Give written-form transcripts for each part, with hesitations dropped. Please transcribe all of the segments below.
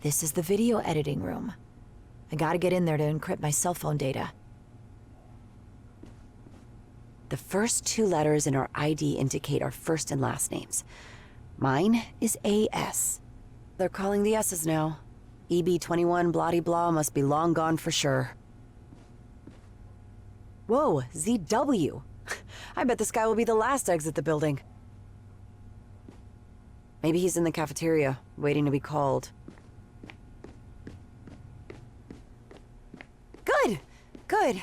This is the video editing room. I gotta get in there to encrypt my cell phone data. The first 2 letters in our ID indicate our first and last names. Mine is AS. They're calling the S's now. EB21 blah-de-blah must be long gone for sure. Whoa, ZW. I bet this guy will be the last to exit the building. Maybe he's in the cafeteria, waiting to be called. Good! Good.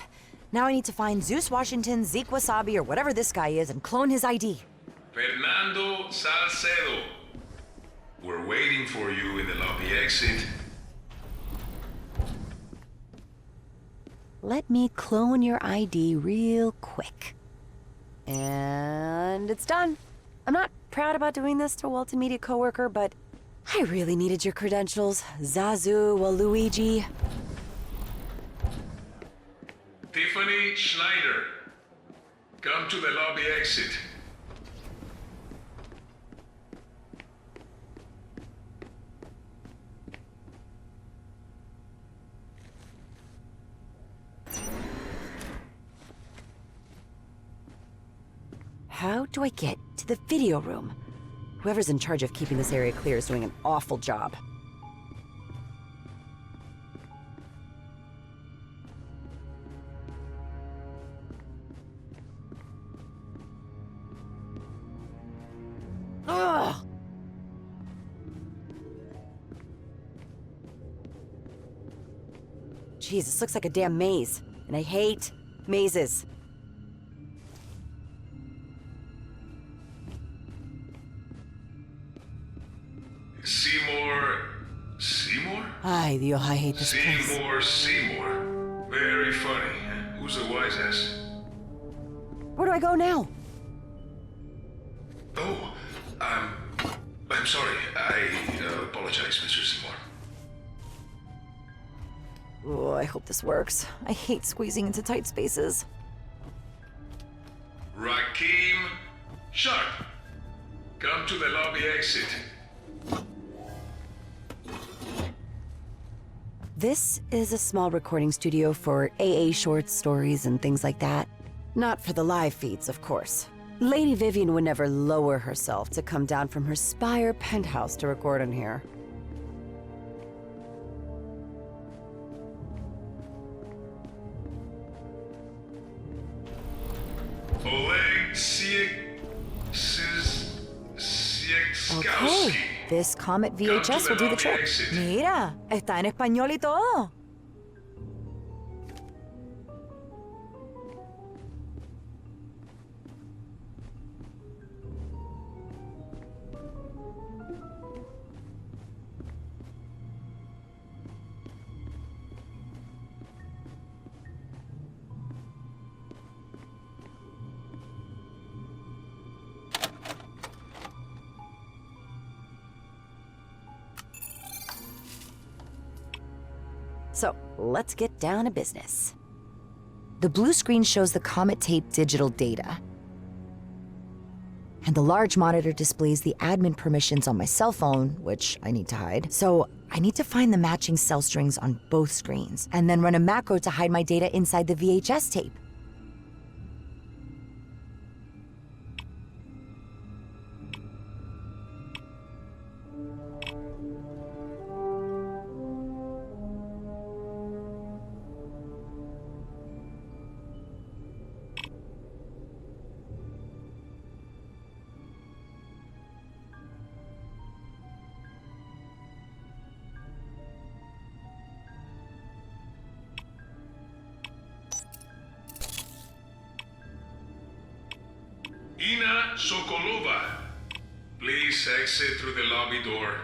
Now I need to find Zeus Washington, Zeke Wasabi, or whatever this guy is, and clone his ID. Fernando Salcedo. We're waiting for you in the lobby exit. Let me clone your ID real quick. And it's done. I'm not proud about doing this to a multimedia coworker, but I really needed your credentials, Zazu Waluigi. Tiffany Schneider. Come to the lobby exit. How do I get to the video room? Whoever's in charge of keeping this area clear is doing an awful job. Ugh! Jeez, this looks like a damn maze, and I hate mazes. Seymour? Ay, Dios, I hate this place. Seymour. Very funny. Who's the wise ass? Where do I go now? Oh, I'm sorry. I apologize, Mr. Seymour. Oh, I hope this works. I hate squeezing into tight spaces. Rakim Sharp. Come to the lobby exit. This is a small recording studio for AA short stories and things like that. Not for the live feeds, of course. Lady Vivian would never lower herself to come down from her spire penthouse to record in here. Oleg Siekskowski. Okay, this Comet VHS will do the trick. Mira, está en español y todo. So, let's get down to business. The blue screen shows the Comet tape digital data. And the large monitor displays the admin permissions on my cell phone, which I need to hide. So, I need to find the matching cell strings on both screens, and then run a macro to hide my data inside the VHS tape. Ina Sokolova. Please exit through the lobby door.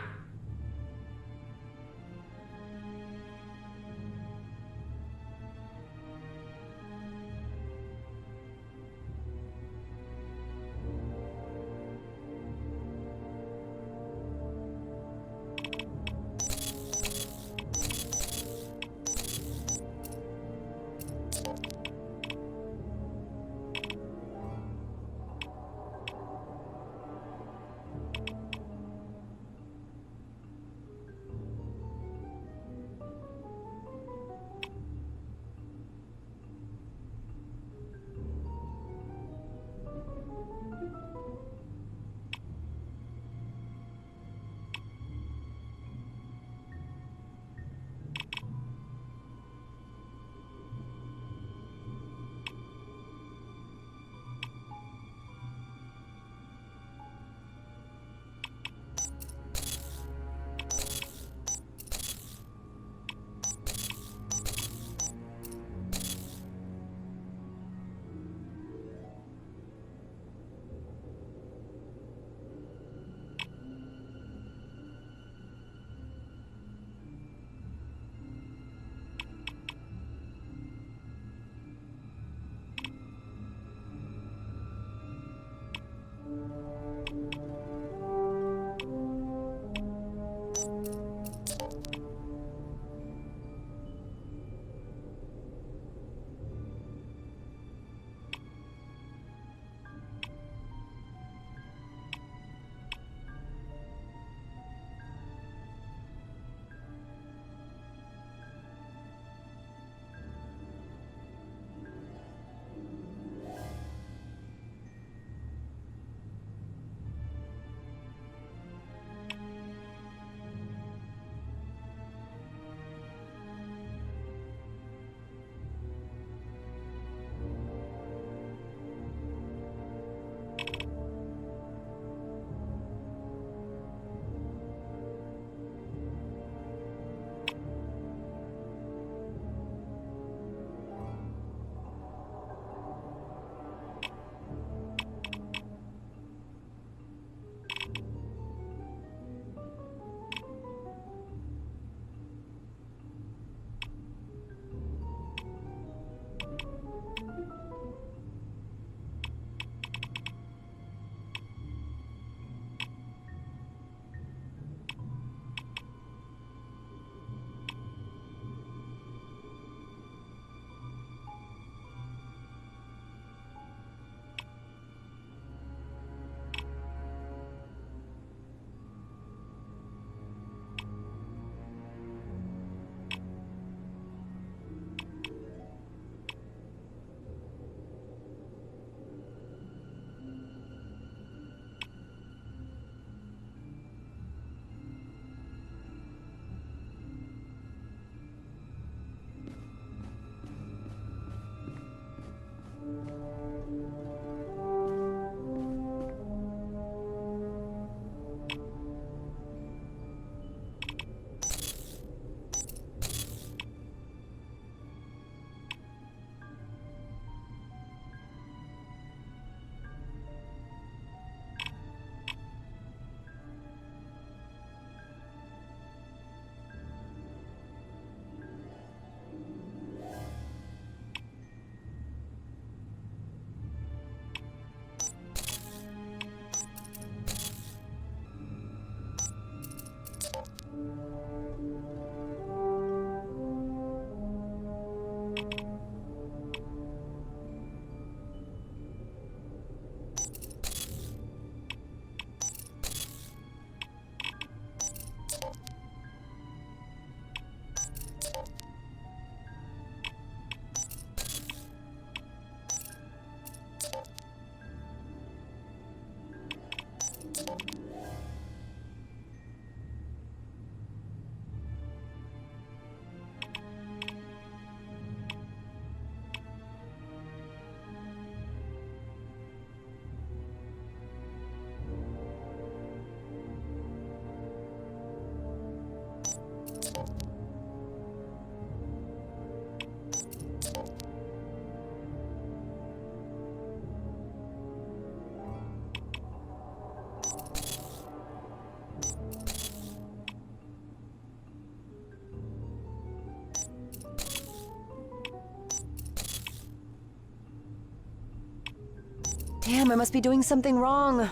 Damn, I must be doing something wrong.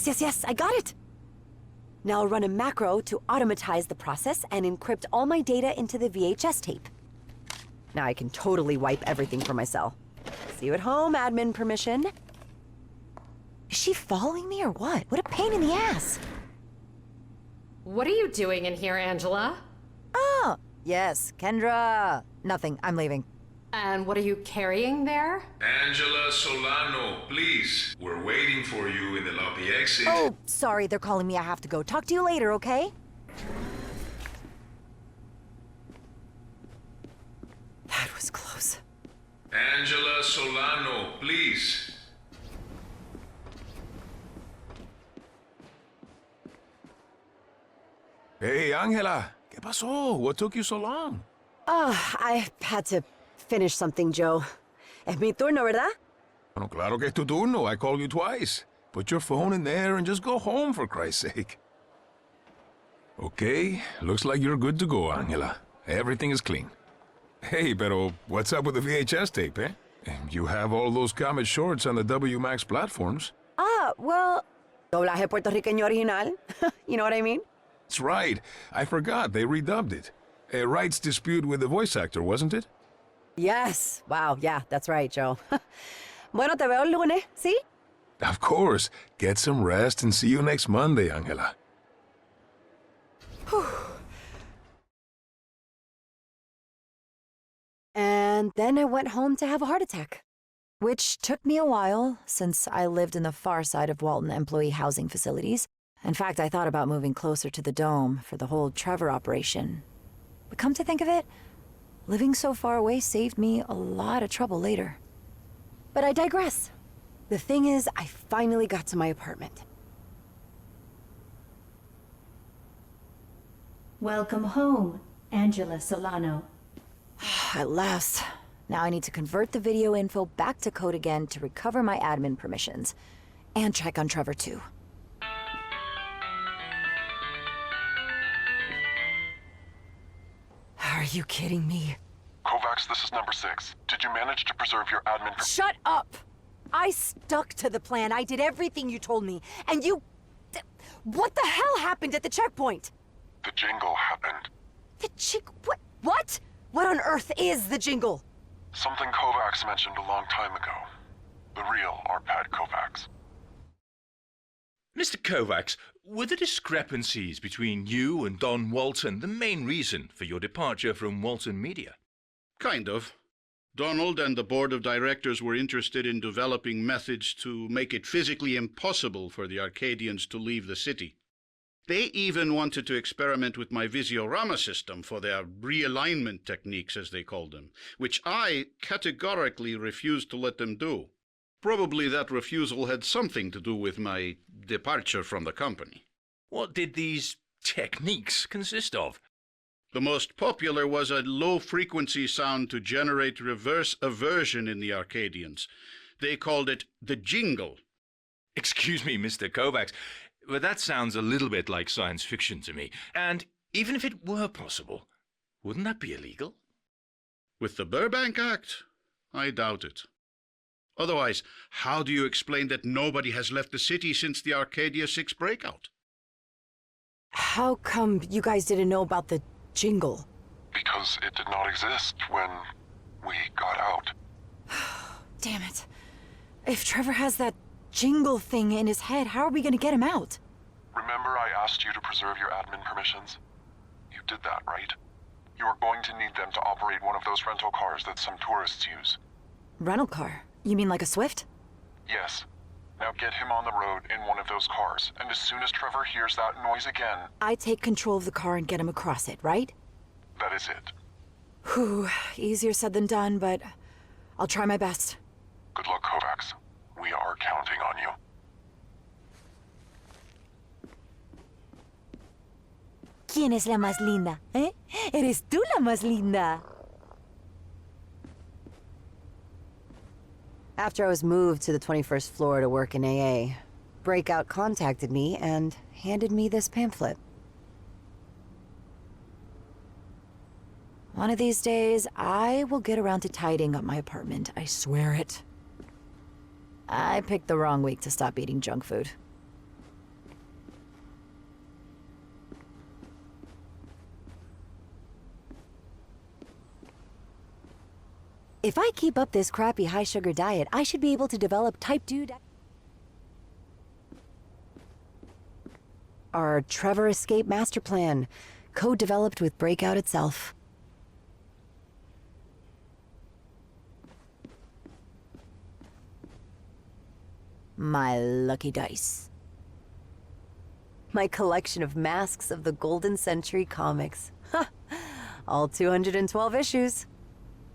Yes, I got it! Now I'll run a macro to automatize the process and encrypt all my data into the VHS tape. Now I can totally wipe everything from my cell. See you at home, admin permission. Is she following me or what? What a pain in the ass! What are you doing in here, Angela? Oh, yes, Kendra. Nothing, I'm leaving. And what are you carrying there? Angela Solano, please. We're waiting for you in the lobby exit. Oh, sorry, they're calling me. I have to go. Talk to you later, okay? That was close. Angela Solano, please. Hey, Angela. ¿Qué pasó? What took you so long? I had to finish something, Joe. Es mi turno, ¿verdad? Bueno, claro que es tu turno. I called you twice. Put your phone in there and just go home, for Christ's sake. Okay, looks like you're good to go, Angela. Everything is clean. Hey, pero what's up with the VHS tape, eh? You have all those comic shorts on the WMAX platforms. Well, doblaje puertorriqueño original. You know what I mean? That's right. I forgot they redubbed it. A rights dispute with the voice actor, wasn't it? Yes. Wow, yeah, that's right, Joe. Bueno, te veo el lunes, ¿sí? Of course. Get some rest and see you next Monday, Angela. And then I went home to have a heart attack. Which took me a while, since I lived in the far side of Walton employee housing facilities. In fact, I thought about moving closer to the Dome for the whole Trevor operation. But come to think of it, living so far away saved me a lot of trouble later. But I digress. The thing is, I finally got to my apartment. Welcome home, Angela Solano. At last. Now I need to convert the video info back to code again to recover my admin permissions. And check on Trevor, too. Are you kidding me? Kovacs, this is number 6. Did you manage to preserve your admin... Shut up! I stuck to the plan. I did everything you told me. And you... What the hell happened at the checkpoint? The jingle happened. The What? What? What on earth is the jingle? Something Kovacs mentioned a long time ago. The real Arpad Kovacs. Mr. Kovacs, were the discrepancies between you and Don Walton the main reason for your departure from Walton Media? Kind of. Donald and the board of directors were interested in developing methods to make it physically impossible for the Arcadians to leave the city. They even wanted to experiment with my Visiorama system for their realignment techniques, as they called them, which I categorically refused to let them do. Probably that refusal had something to do with my departure from the company. What did these techniques consist of? The most popular was a low-frequency sound to generate reverse aversion in the Arcadians. They called it the jingle. Excuse me, Mr. Kovacs, but that sounds a little bit like science fiction to me. And even if it were possible, wouldn't that be illegal? With the Burbank Act, I doubt it. Otherwise, how do you explain that nobody has left the city since the Arcadia 6 breakout? How come you guys didn't know about the jingle? Because it did not exist when we got out. Damn it. If Trevor has that jingle thing in his head, how are we gonna get him out? Remember I asked you to preserve your admin permissions? You did that, right? You are going to need them to operate one of those rental cars that some tourists use. Rental car? You mean like a Swift? Yes. Now get him on the road in one of those cars, and as soon as Trevor hears that noise again... I take control of the car and get him across it, right? That is it. Whew, easier said than done, but I'll try my best. Good luck, Kovacs. We are counting on you. ¿Quién es la más linda? ¿Eh? Eres tú la más linda. After I was moved to the 21st floor to work in AA, Breakout contacted me and handed me this pamphlet. One of these days, I will get around to tidying up my apartment, I swear it. I picked the wrong week to stop eating junk food. If I keep up this crappy high-sugar diet, I should be able to develop type 2 Our Trevor Escape Master Plan, co-developed with Breakout itself. My lucky dice. My collection of masks of the Golden Century comics. Ha! All 212 issues.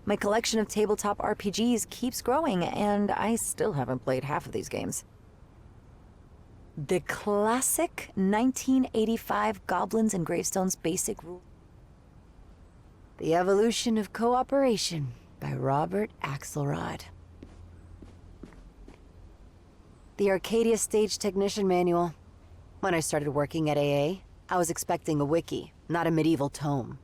My collection of tabletop RPGs keeps growing, and I still haven't played half of these games. The classic 1985 Goblins and Gravestones basic rule. The Evolution of Cooperation by Robert Axelrod. The Arcadia Stage Technician Manual. When I started working at AA, I was expecting a wiki, not a medieval tome.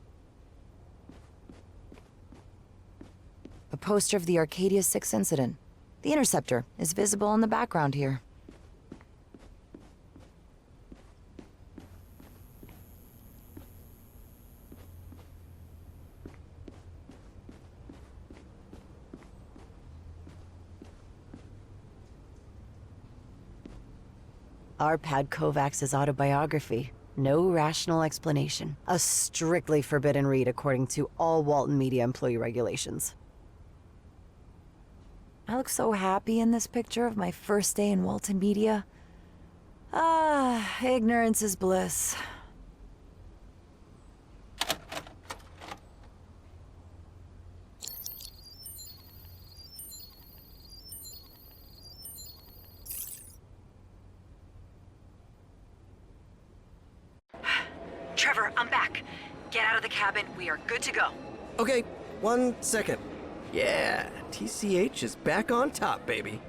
A poster of the Arcadia 6 incident. The interceptor is visible in the background here. Arpad Kovacs's autobiography. No rational explanation. A strictly forbidden read according to all Walton Media employee regulations. I look so happy in this picture of my first day in Walton Media. Ah, ignorance is bliss. Trevor, I'm back. Get out of the cabin. We are good to go. Okay, 1 second. Yeah, TCH is back on top, baby.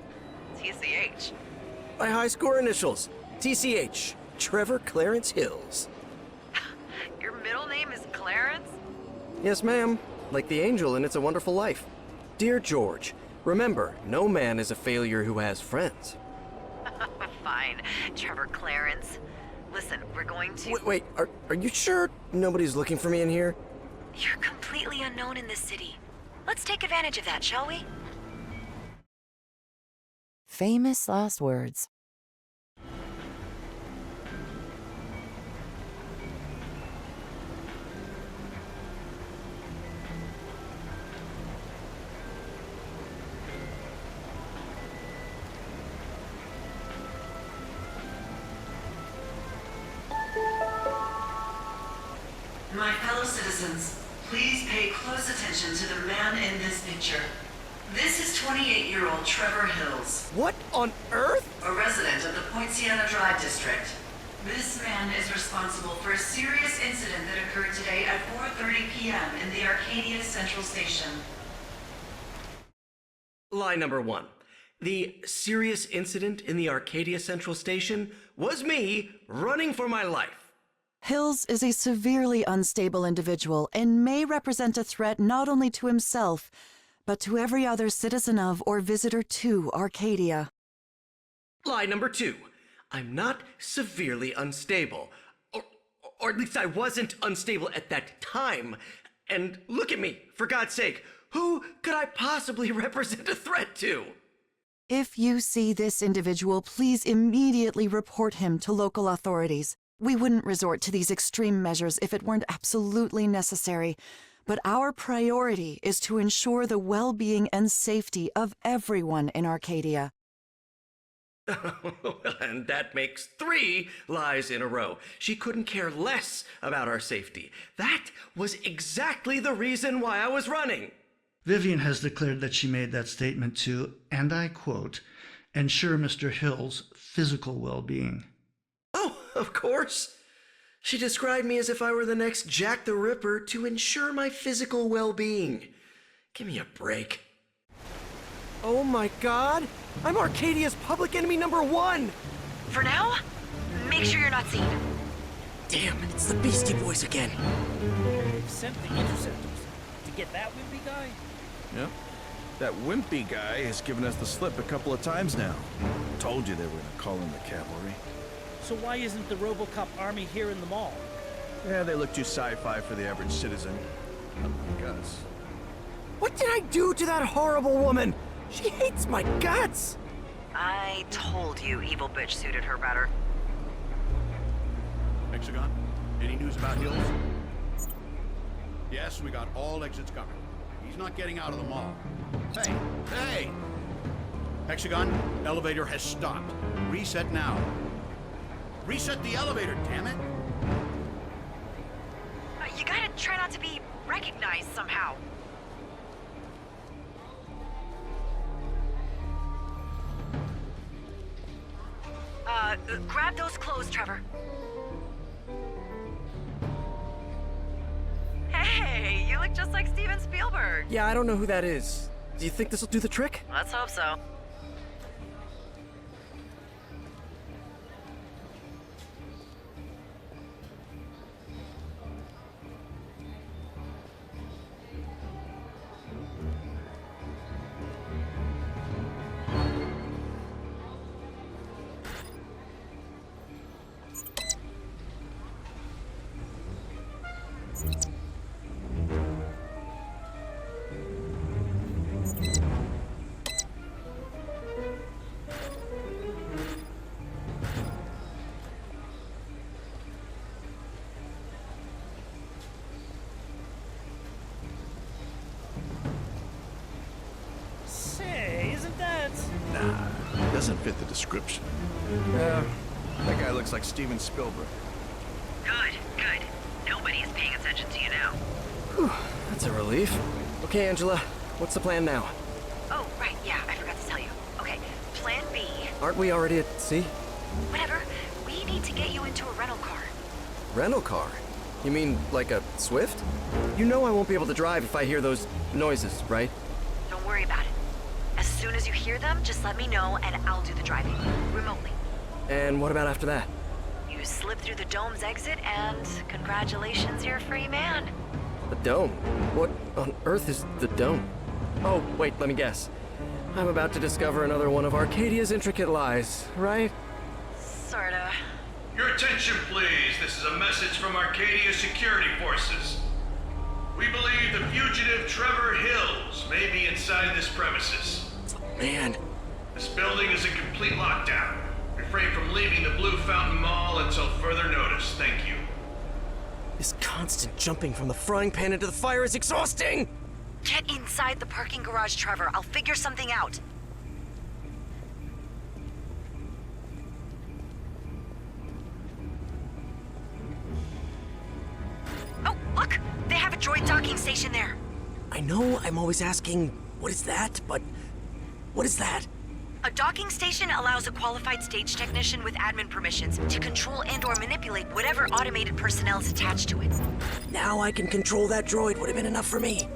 TCH. My high score initials. TCH. Trevor Clarence Hills. Your middle name is Clarence? Yes, ma'am. Like the angel in It's a Wonderful Life. Dear George, remember, no man is a failure who has friends. Fine, Trevor Clarence. Listen, we're going to... Wait, are you sure nobody's looking for me in here? You're completely unknown in this city. Let's take advantage of that, shall we? Famous last words. My fellow citizens, please pay close attention to the man in this picture. This is 28-year-old Trevor Hills. What on earth? A resident of the Point Siena Drive district. This man is responsible for a serious incident that occurred today at 4:30 p.m. in the Arcadia Central Station. Lie number 1. The serious incident in the Arcadia Central Station was me running for my life. Hills is a severely unstable individual and may represent a threat not only to himself, but to every other citizen of or visitor to Arcadia. Lie number 2. I'm not severely unstable. Or at least I wasn't unstable at that time. And look at me, for God's sake. Who could I possibly represent a threat to? If you see this individual, please immediately report him to local authorities. We wouldn't resort to these extreme measures if it weren't absolutely necessary, but our priority is to ensure the well-being and safety of everyone in Arcadia. And that makes 3 lies in a row. She couldn't care less about our safety. That was exactly the reason why I was running. Vivian has declared that she made that statement to, and I quote, ensure Mr. Hill's physical well-being. Oh, of course. She described me as if I were the next Jack the Ripper to ensure my physical well-being. Give me a break. Oh my god! I'm Arcadia's public enemy #1! For now, make sure you're not seen. Damn, it's the Beastie Boys again. They've sent the interceptors to get that wimpy guy? Yep. That wimpy guy has given us the slip a couple of times now. Told you they were gonna call in the cavalry. So why isn't the RoboCop army here in the mall? Yeah, they look too sci-fi for the average citizen. Unlike us. What did I do to that horrible woman? She hates my guts! I told you evil bitch suited her better. Hexagon, any news about Hills? Yes, we got all exits covered. He's not getting out of the mall. Hey, hey! Hexagon, elevator has stopped. Reset now. Reset the elevator, damn it! You gotta try not to be recognized somehow. Grab those clothes, Trevor. Hey, you look just like Steven Spielberg. Yeah, I don't know who that is. Do you think this'll do the trick? Let's hope so. Nah, doesn't fit the description. That guy looks like Steven Spielberg. Good, good. Nobody is paying attention to you now. Whew, that's a relief. Okay, Angela, what's the plan now? Oh, right, yeah, I forgot to tell you. Okay, plan B. Aren't we already at sea? Whatever. We need to get you into a rental car. Rental car? You mean like a Swift? You know I won't be able to drive if I hear those noises, right? Don't worry about it. As soon as you hear them, just let me know and I'll do the driving, remotely. And what about after that? You slip through the dome's exit and congratulations, you're a free man. The dome? What on earth is the dome? Oh, wait, let me guess. I'm about to discover another one of Arcadia's intricate lies, right? Sorta. Your attention, please. This is a message from Arcadia Security Forces. We believe the fugitive Trevor Hills may be inside this premises. Man. This building is in complete lockdown. Refrain from leaving the Blue Fountain Mall until further notice. Thank you. This constant jumping from the frying pan into the fire is exhausting! Get inside the parking garage, Trevor. I'll figure something out. Oh, look! They have a droid docking station there. I know I'm always asking, what is that? But what is that? A docking station allows a qualified stage technician with admin permissions to control and/or manipulate whatever automated personnel is attached to it. Now I can control that droid would have been enough for me.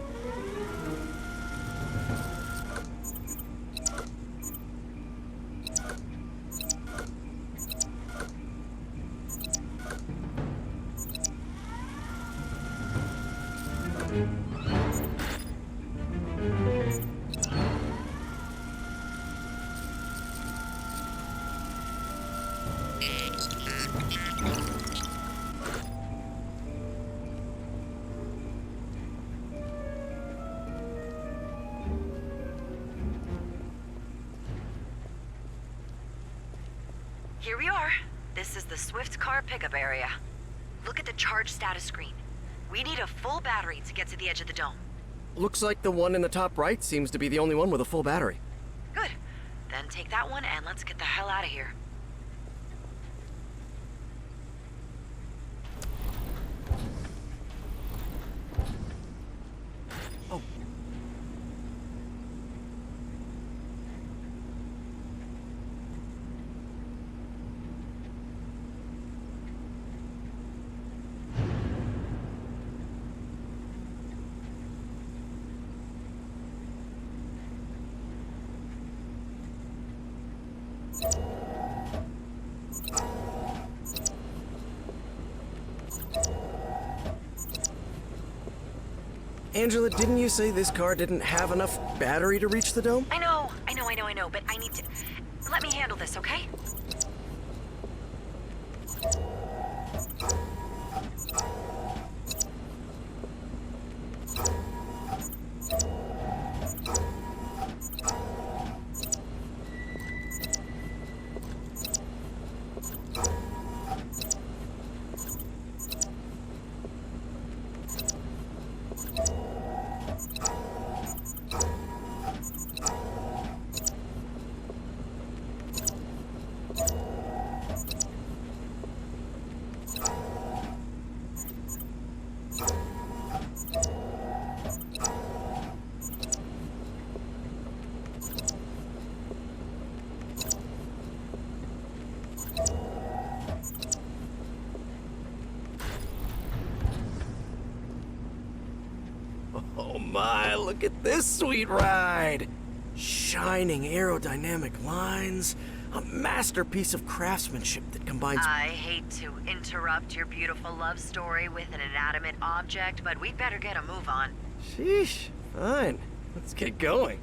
Here we are. This is the Swift car pickup area. Look at the charge status screen. We need a full battery to get to the edge of the dome. Looks like the one in the top right seems to be the only one with a full battery. Good. Then take that one and let's get the hell out of here. Oh. Angela, didn't you say this car didn't have enough battery to reach the dome? I know, but I need to... Let me handle this, okay? Oh my, look at this sweet ride! Shining aerodynamic lines, a masterpiece of craftsmanship that combines... I hate to interrupt your beautiful love story with an inanimate object, but we'd better get a move on. Sheesh, fine. Let's get going.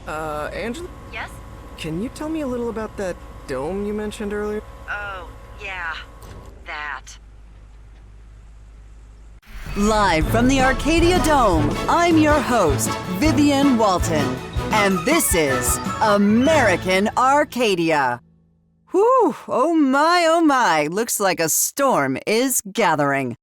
Angela? Yes? Can you tell me a little about that dome you mentioned earlier? Oh, yeah. That. Live from the Arcadia Dome, I'm your host, Vivian Walton, and this is American Arcadia. Whew, oh my, looks like a storm is gathering.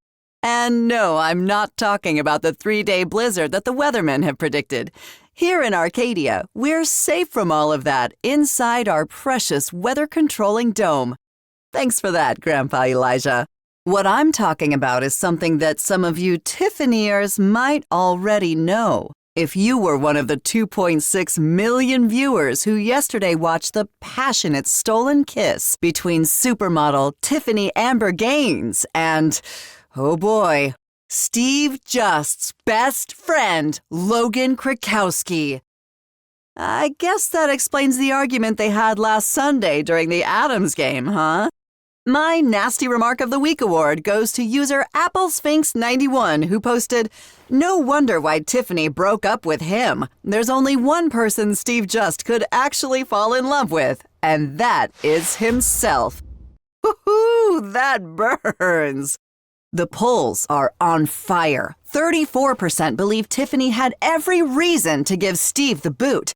And no, I'm not talking about the 3-day blizzard that the weathermen have predicted. Here in Arcadia, we're safe from all of that inside our precious weather-controlling dome. Thanks for that, Grandpa Elijah. What I'm talking about is something that some of you Tiffanyers might already know. If you were one of the 2.6 million viewers who yesterday watched the passionate stolen kiss between supermodel Tiffany Amber Gaines and, oh boy, Steve Just's best friend, Logan Krakowski. I guess that explains the argument they had last Sunday during the Adams game, huh? My Nasty Remark of the Week award goes to user AppleSphinx91, who posted, "No wonder why Tiffany broke up with him. There's only one person Steve Just could actually fall in love with, and that is himself." Woohoo, that burns. The polls are on fire. 34% believe Tiffany had every reason to give Steve the boot.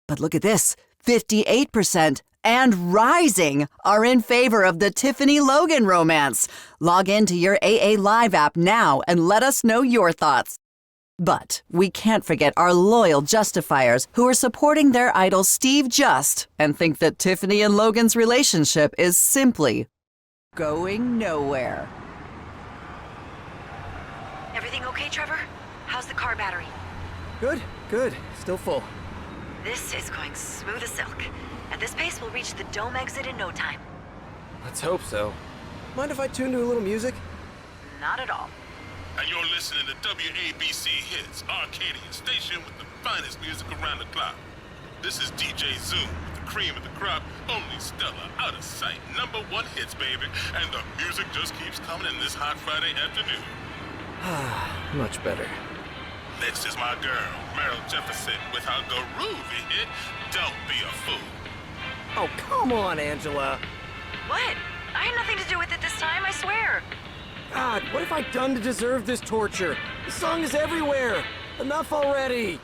But look at this, 58% and rising are in favor of the Tiffany-Logan romance. Log into your AA Live app now and let us know your thoughts. But we can't forget our loyal justifiers who are supporting their idol Steve Just and think that Tiffany and Logan's relationship is simply going nowhere. Everything okay, Trevor? How's the car battery? Good. Still full. This is going smooth as silk. At this pace, we'll reach the dome exit in no time. Let's hope so. Mind if I tune to a little music? Not at all. And you're listening to WABC Hits, Arcadia station with the finest music around the clock. This is DJ Zoom with the cream of the crop, only stellar, out of sight, #1 hits, baby. And the music just keeps coming in this hot Friday afternoon. Much better. Next is my girl, Meryl Jefferson, with her groovy hit, Don't Be a Fool. Oh, come on, Angela. What? I had nothing to do with it this time, I swear. God, what have I done to deserve this torture? The song is everywhere. Enough already.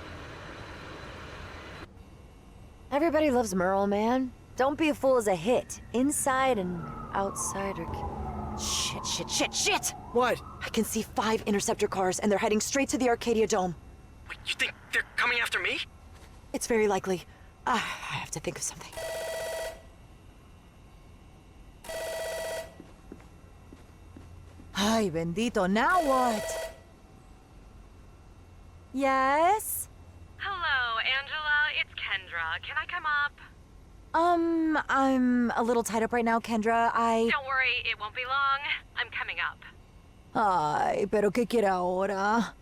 Everybody loves Merle, man. Don't Be a Fool is a hit. Inside and outside are... Shit! What? I can see 5 interceptor cars and they're heading straight to the Arcadia Dome. Wait, you think they're coming after me? It's very likely. I have to think of something. Ay, bendito, now what? Yes? Hello, Angela. It's Kendra. Can I come up? I'm a little tied up right now, Kendra. Don't worry, it won't be long. I'm coming up. Ay, pero ¿qué quiere ahora?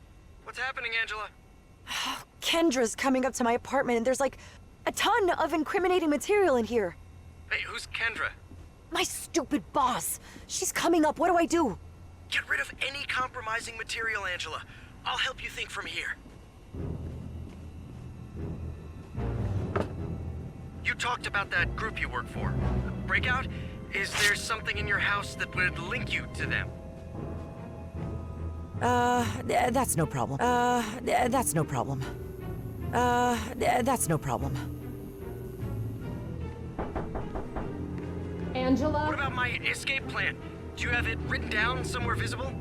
What's happening, Angela? Kendra's coming up to my apartment and there's like a ton of incriminating material in here. Hey, who's Kendra? My stupid boss. She's coming up. What do I do? Get rid of any compromising material, Angela. I'll help you think from here. You talked about that group you work for. Breakout? Is there something in your house that would link you to them? That's no problem. That's no problem. That's no problem. Angela? What about my escape plan? Do you have it written down somewhere visible?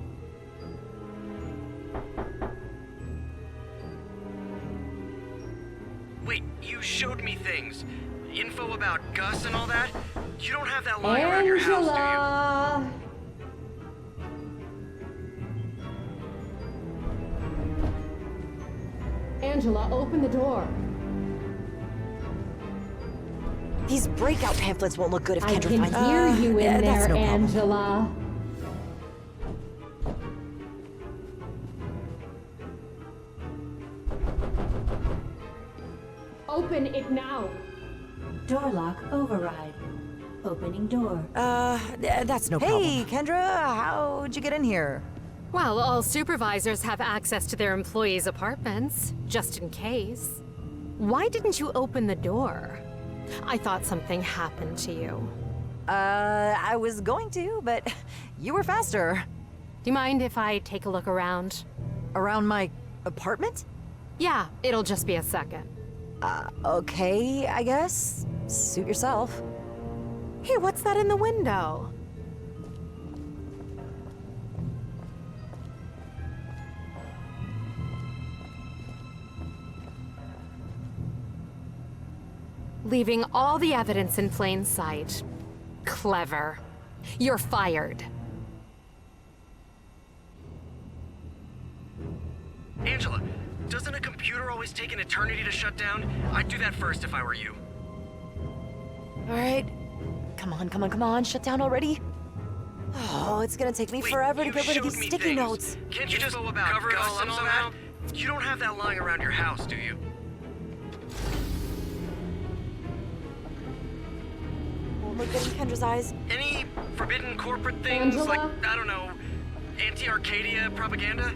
Wait, you showed me things. Info about Gus and all that? You don't have that lying around your house, do you? Angela, open the door. These breakout pamphlets won't look good if Kendra finds them. I can hear you in that's there, no problem. Angela. Open it now. Door lock override. Opening door. That's no problem. Hey, Kendra, how'd you get in here? Well, all supervisors have access to their employees' apartments, just in case. Why didn't you open the door? I thought something happened to you. I was going to, but you were faster. Do you mind if I take a look around? Around my apartment? Yeah, it'll just be a second. Okay, I guess. Suit yourself. Hey, what's that in the window? Leaving all the evidence in plain sight. Clever. You're fired. Angela, doesn't a computer always take an eternity to shut down? I'd do that first if I were you. All right. Come on, come on, come on. Shut down already. Oh, it's gonna take me forever to get rid of these sticky notes. Can't you just cover it all up somehow? You don't have that lying around your house, do you? Look at Kendra's eyes. Any forbidden corporate things, Angela? like, I don't know, anti-Arcadia propaganda?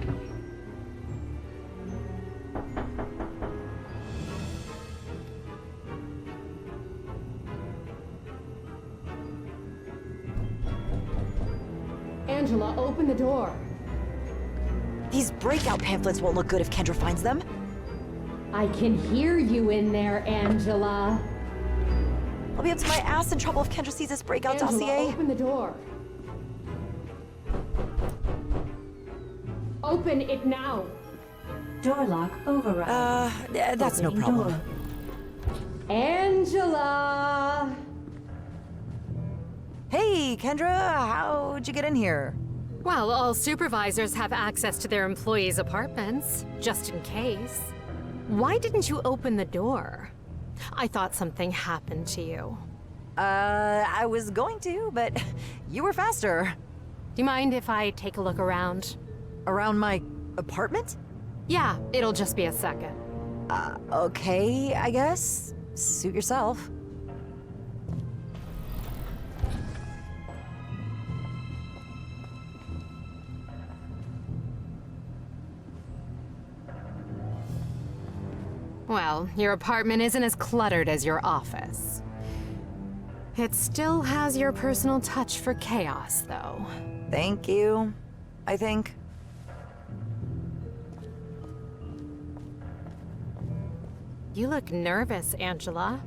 Angela, open the door. These breakout pamphlets won't look good if Kendra finds them. I can hear you in there, Angela. I'll be up to my ass in trouble if Kendra sees this breakout Angela, dossier. open the door. Open it now. Door lock override. That's no Opening problem. door. Angela! Hey, Kendra, how'd you get in here? Well, all supervisors have access to their employees' apartments, just in case. Why didn't you open the door? I thought something happened to you. I was going to, but you were faster. Do you mind if I take a look around? Around my apartment? Yeah, it'll just be a second. Okay, I guess. Suit yourself. Well, your apartment isn't as cluttered as your office. It still has your personal touch for chaos, though. Thank you, I think. You look nervous, Angela.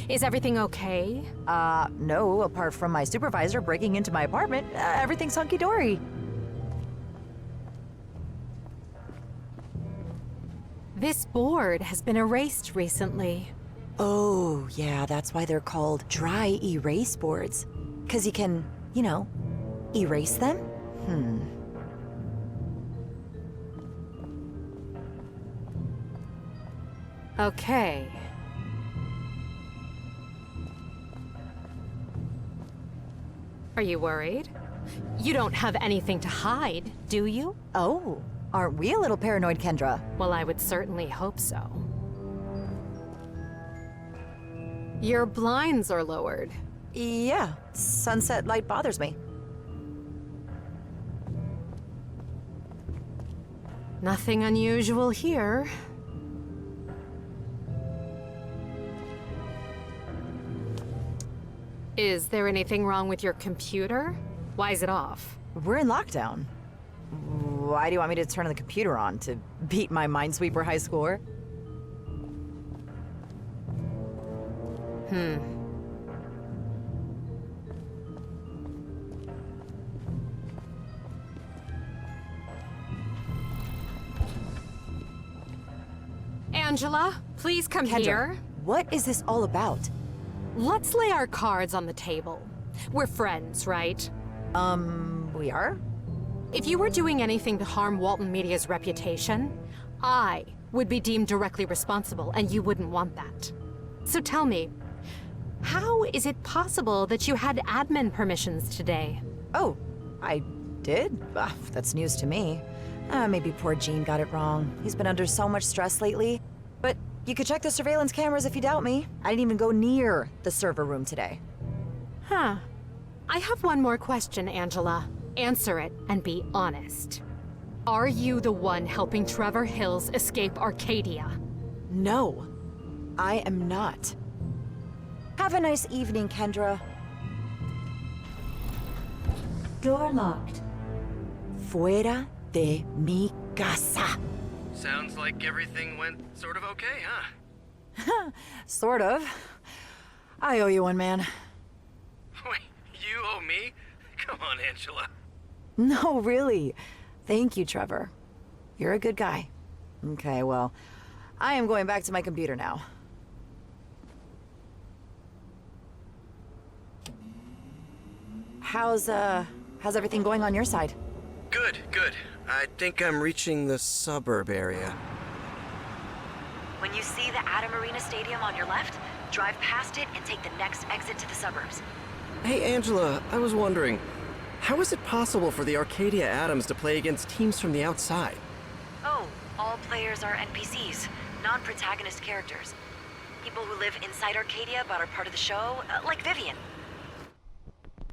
Is everything okay? No, apart from my supervisor breaking into my apartment, everything's hunky-dory. This board has been erased recently. Oh, yeah, that's why they're called dry erase boards. 'Cause you can, you know, erase them? Okay. Are you worried? You don't have anything to hide, do you? Oh, aren't we a little paranoid, Kendra? Well, I would certainly hope so. Your blinds are lowered. Yeah, sunset light bothers me. Nothing unusual here. Is there anything wrong with your computer? Why is it off? We're in lockdown. Why do you want me to turn the computer on? To beat my Minesweeper high score? Angela, please come Kendra, here. What is this all about? Let's lay our cards on the table. We're friends, right? We are? If you were doing anything to harm Walton Media's reputation, I would be deemed directly responsible, and you wouldn't want that. So tell me, how is it possible that you had admin permissions today? Oh, I did? That's news to me. Maybe poor Gene got it wrong. He's been under so much stress lately. But you could check the surveillance cameras if you doubt me. I didn't even go near the server room today. Huh. I have one more question, Angela. Answer it and be honest. Are you the one helping Trevor Hills escape Arcadia? No, I am not. Have a nice evening, Kendra. Door locked. Fuera de mi casa. Sounds like everything went sort of okay, huh? Sort of. I owe you one, man. Wait, you owe me? Come on, Angela. No, really. Thank you, Trevor. You're a good guy. Okay, well, I am going back to my computer now. How's everything going on your side? Good, good. I think I'm reaching the suburb area. When you see the Adam Arena Stadium on your left, drive past it and take the next exit to the suburbs. Hey, Angela, I was wondering, how is it possible for the Arcadia Atoms to play against teams from the outside? Oh, all players are NPCs, non-protagonist characters. People who live inside Arcadia but are part of the show, like Vivian.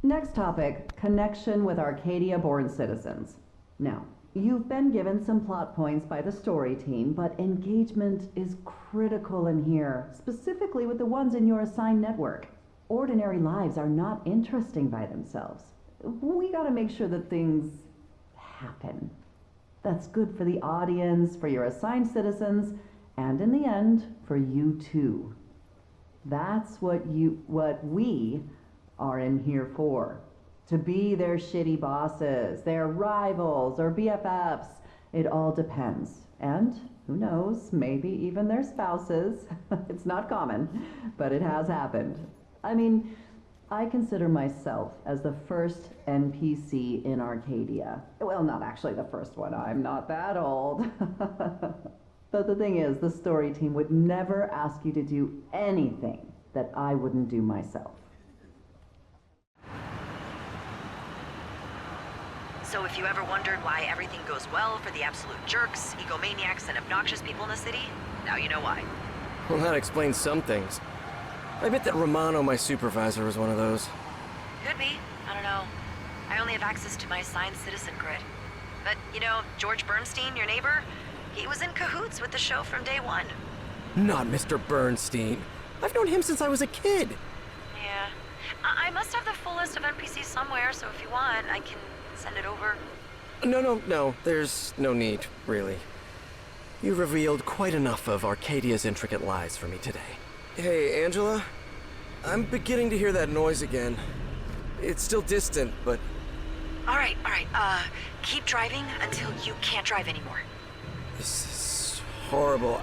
Next topic, connection with Arcadia-born citizens. Now, you've been given some plot points by the story team, but engagement is critical in here, specifically with the ones in your assigned network. Ordinary lives are not interesting by themselves. We gotta make sure that things happen. That's good for the audience, for your assigned citizens, and in the end, for you too. That's what we are in here for. To be their shitty bosses, their rivals, or BFFs. It all depends. And, who knows, maybe even their spouses. It's not common, but it has happened. I mean, I consider myself as the first NPC in Arcadia. Well, not actually the first one. I'm not that old. But the thing is, the story team would never ask you to do anything that I wouldn't do myself. So if you ever wondered why everything goes well for the absolute jerks, egomaniacs, and obnoxious people in the city, now you know why. Well, that explains some things. I bet that Romano, my supervisor, was one of those. Could be. I don't know. I only have access to my assigned citizen grid. But, you know, George Bernstein, your neighbor, he was in cahoots with the show from day one. Not Mr. Bernstein. I've known him since I was a kid. Yeah. I must have the full list of NPCs somewhere, so if you want, I can send it over. No. There's no need, really. You revealed quite enough of Arcadia's intricate lies for me today. Hey, Angela. I'm beginning to hear that noise again. It's still distant, but... All right. Keep driving until you can't drive anymore. This is horrible.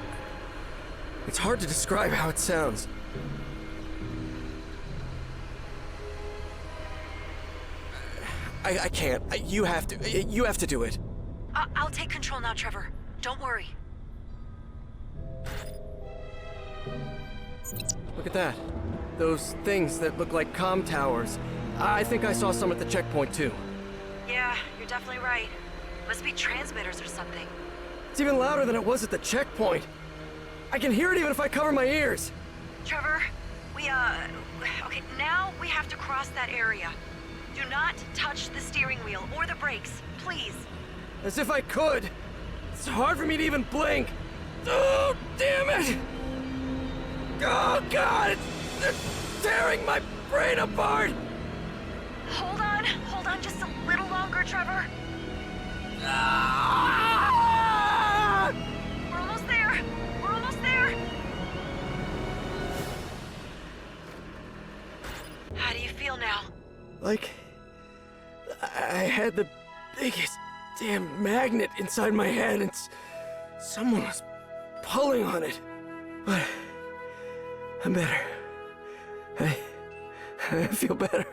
It's hard to describe how it sounds. I can't. You have to do it. I'll take control now, Trevor. Don't worry. Look at that. Those things that look like comm towers. I think I saw some at the checkpoint, too. Yeah, you're definitely right. Must be transmitters or something. It's even louder than it was at the checkpoint. I can hear it even if I cover my ears. Trevor, okay, now we have to cross that area. Do not touch the steering wheel or the brakes, please. As if I could. It's hard for me to even blink. Oh, damn it! Oh, God! They're tearing my brain apart! Hold on just a little longer, Trevor. Ah! We're almost there. How do you feel now? Like, I had the biggest damn magnet inside my head and someone was pulling on it. But I'm better. I feel better.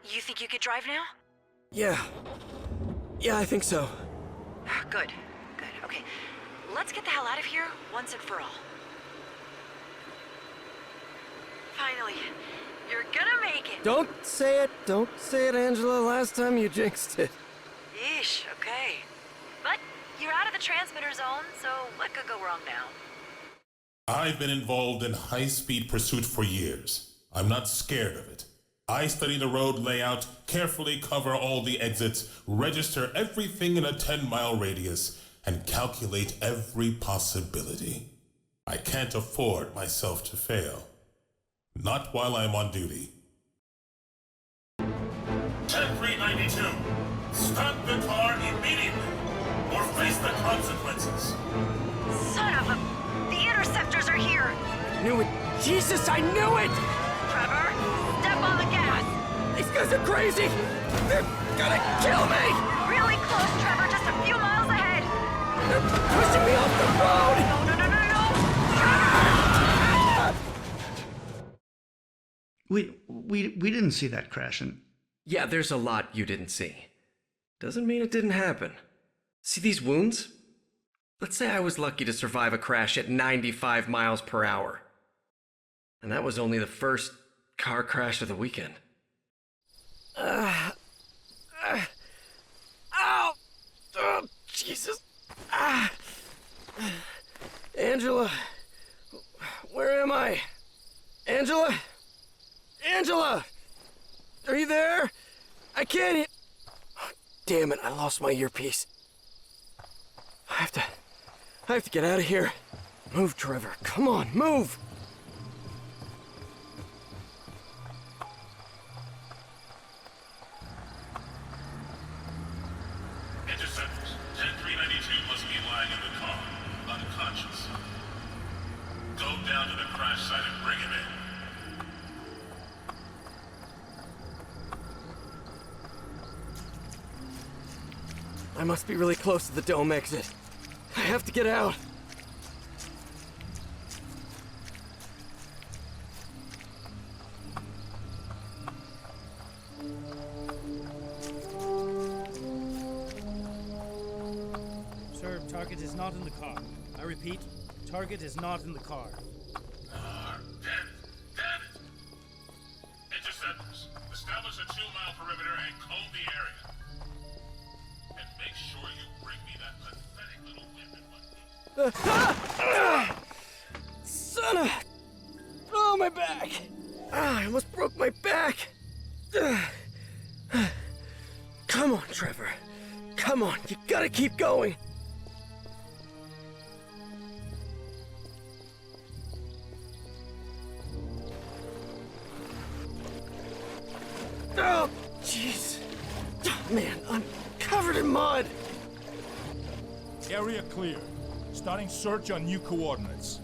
You think you could drive now? Yeah, I think so. Good. Okay, let's get the hell out of here once and for all. Finally, you're gonna make it. Don't say it, Angela. Last time you jinxed it. Yeesh, okay. But you're out of the transmitter zone, so what could go wrong now? I've been involved in high-speed pursuit for years. I'm not scared of it. I study the road layout, carefully cover all the exits, register everything in a 10-mile radius, and calculate every possibility. I can't afford myself to fail. Not while I'm on duty. 10-392, stop the car immediately, or face the consequences. Son of a... The interceptors are here! Knew it! Jesus, I knew it! Trevor, step on the gas! These guys are crazy! They're gonna kill me! Really close, Trevor, just a few miles ahead! They're pushing me off the road! No! We didn't see that crash, and... Yeah, there's a lot you didn't see. Doesn't mean it didn't happen. See these wounds? Let's say I was lucky to survive a crash at 95 miles per hour. And that was only the first car crash of the weekend. Ow! Oh, Jesus! Angela! Where am I? Angela? Angela! Are you there? I can't hear... Oh, damn it, I lost my earpiece. I have to get out of here. Move, Trevor. Come on, move! Interceptors, 10-392 must be lying in the car, unconscious. Go down to the crash site and bring him in. I must be really close to the dome exit. I have to get out. Sir, target is not in the car. I repeat, target is not in the car. Damn it! Interceptors, establish a 2-mile perimeter and comb the area. And make sure you bring me that pathetic little weapon. Son of... Oh, my back! I almost broke my back! Come on, Trevor. Come on, you gotta keep going. Oh, jeez. Oh, man, I'm covered in mud. Area clear. Starting search on new coordinates.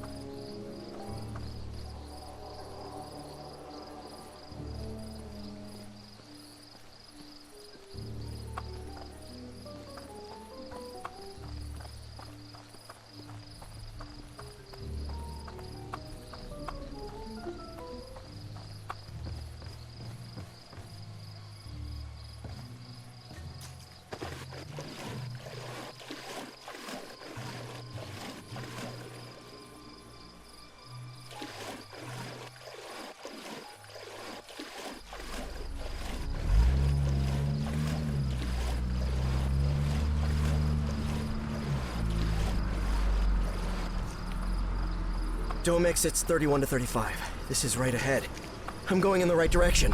Dome exit's 31 to 35. This is right ahead. I'm going in the right direction.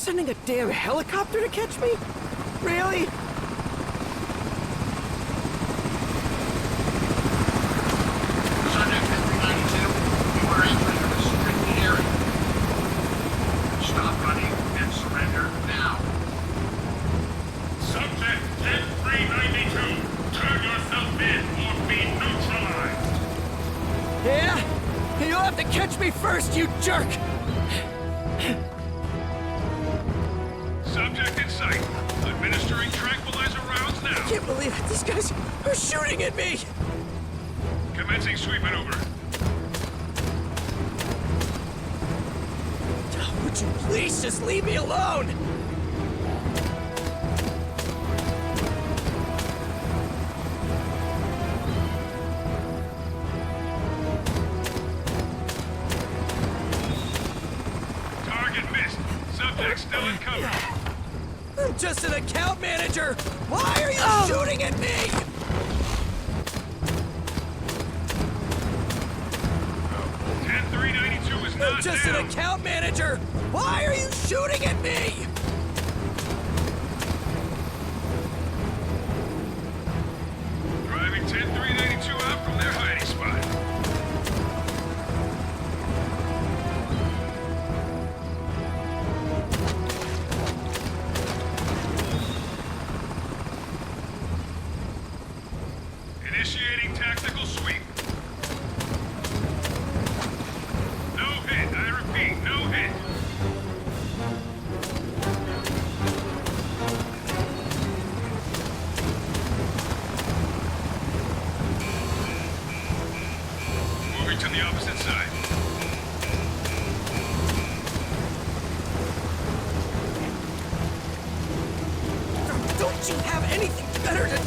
sending a damn helicopter to catch me? Really? Subject 1092, you are entering a restricted area. Stop running and surrender now. Subject 10392, turn yourself in or be neutralized. Yeah? You'll have to catch me first, you jerk! Subject in sight. Administering tranquilizer rounds now. I can't believe it. These guys are shooting at me! Commencing sweep maneuver. Would you please just leave me alone? Target missed. Subject still in cover. I'm just an account manager! Why are you shooting at me? 10392 is not I'm just down. an account manager! Why are you shooting at me? Driving 10392 out from their hiding spot. Initiating tactical sweep. No hit. I repeat, no hit. Moving to the opposite side. Don't you have anything better to...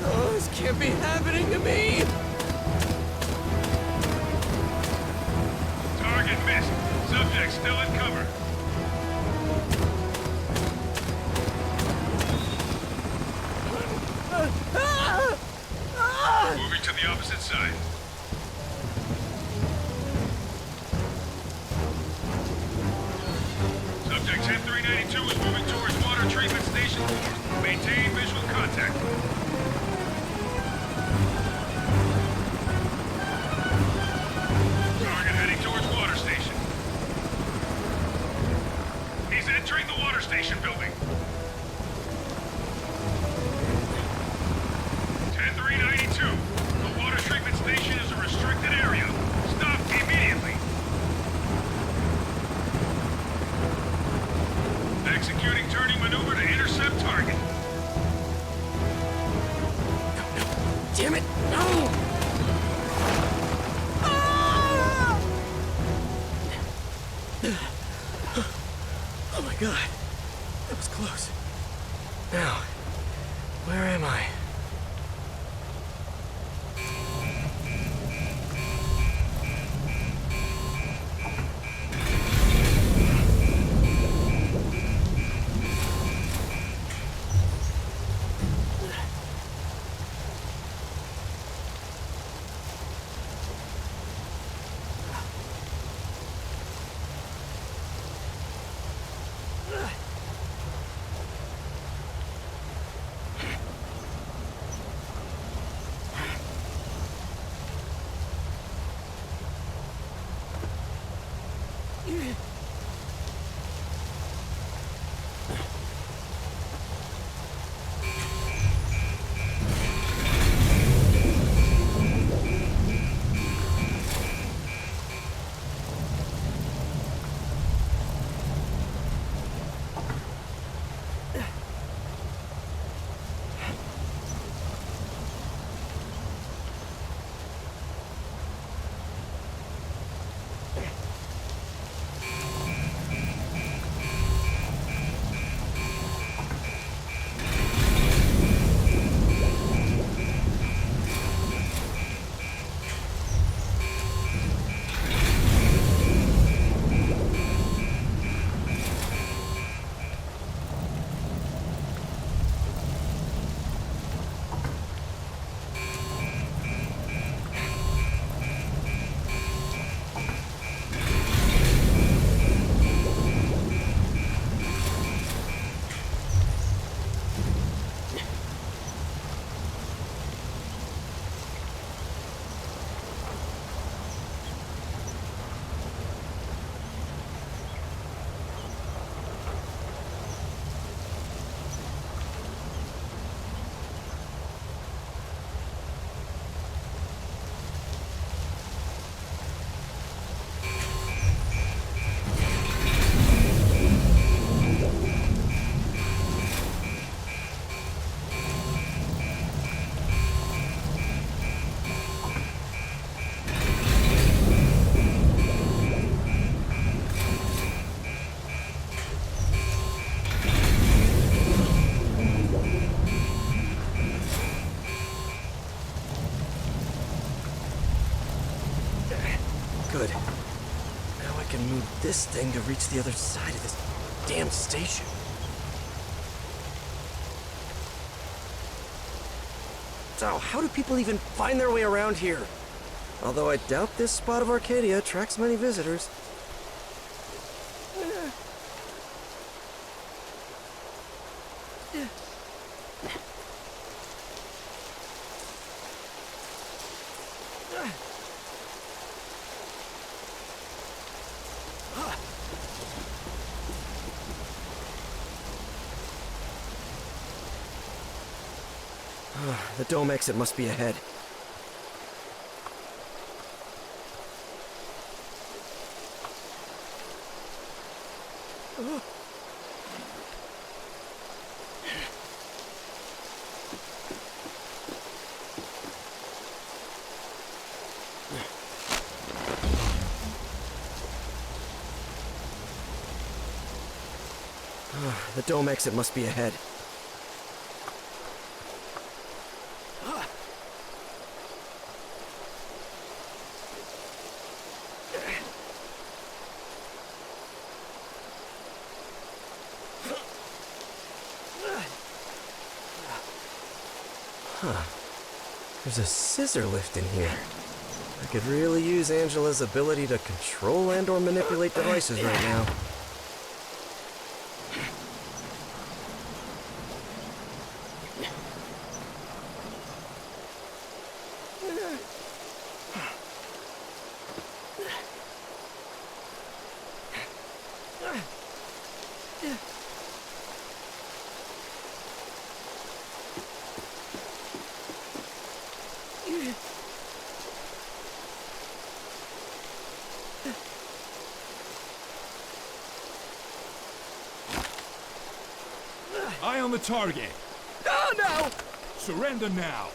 Oh, this can't be happening to me! Target missed. Subject still in cover. Moving to the opposite side. Subject 10392 is moving towards water treatment station 4. Maintain visual contact. Target heading towards water station. He's entering the water station building. 10392. The water treatment station is a restricted area. Stop immediately. Executing turning maneuver to intercept target. Damn it! No! Ah! Oh my god. That was close. Now, where am I? Now I can move this thing to reach the other side of this damn station. So, how do people even find their way around here? Although I doubt this spot of Arcadia attracts many visitors. The dome exit must be ahead. The dome exit must be ahead. There's a scissor lift in here. I could really use Angela's ability to control and/or manipulate devices right now. Eye on the target. Oh, no! Surrender now.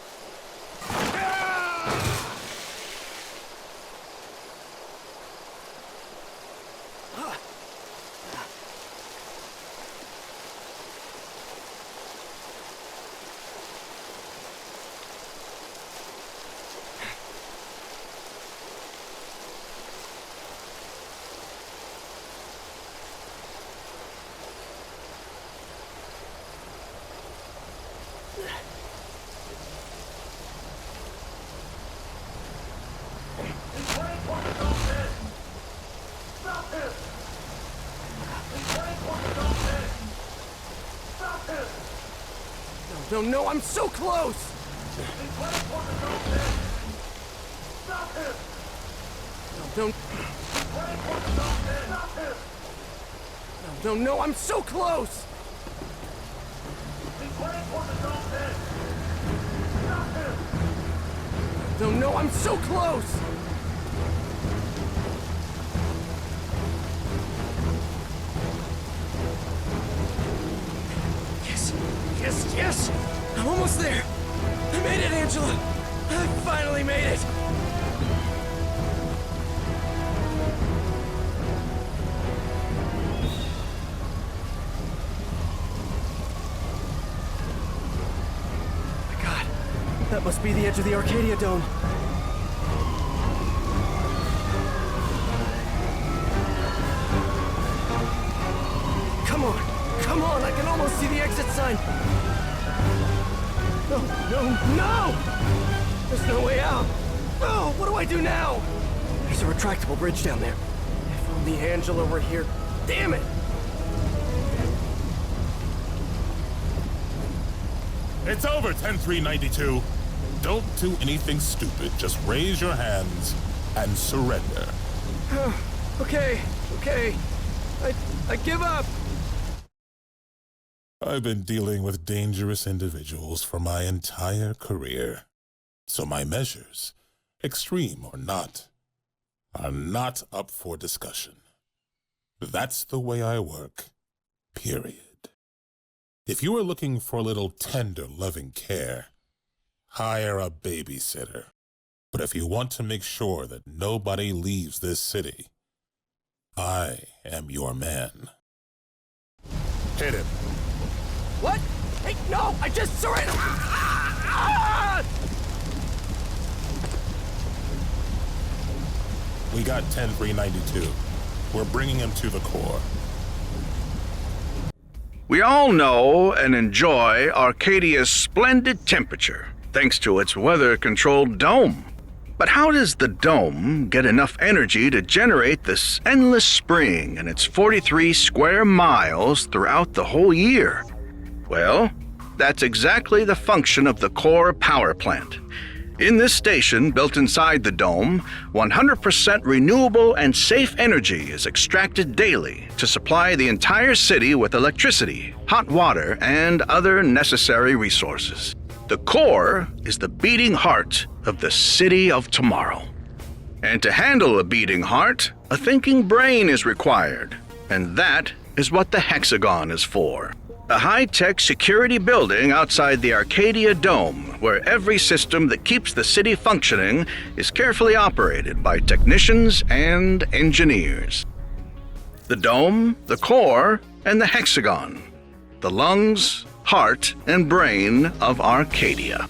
No, no, I'm so close! No, don't... No, no, I'm so close! No, no, I'm so close! Yes, yes! I'm almost there! I made it, Angela! I finally made it! My God, that must be the edge of the Arcadia Dome. Come on! Come on! I can almost see the exit sign! No, no, no! There's no way out! Oh, what do I do now? There's a retractable bridge down there. If only Angela were here. Damn it! It's over, 10392. Don't do anything stupid. Just raise your hands and surrender. Okay. I give up! I've been dealing with dangerous individuals for my entire career. So my measures, extreme or not, are not up for discussion. That's the way I work, period. If you are looking for a little tender, loving care, hire a babysitter. But if you want to make sure that nobody leaves this city, I am your man. Hit him. What? Hey, no! I just surrendered! We got 10392. We're bringing him to the core. We all know and enjoy Arcadia's splendid temperature, thanks to its weather-controlled dome. But how does the dome get enough energy to generate this endless spring in its 43 square miles throughout the whole year? Well, that's exactly the function of the core power plant. In this station, built inside the dome, 100% renewable and safe energy is extracted daily to supply the entire city with electricity, hot water, and other necessary resources. The core is the beating heart of the city of tomorrow. And to handle a beating heart, a thinking brain is required. And that is what the hexagon is for. A high-tech security building outside the Arcadia Dome, where every system that keeps the city functioning is carefully operated by technicians and engineers. The dome, the core, and the hexagon. The lungs, heart, and brain of Arcadia.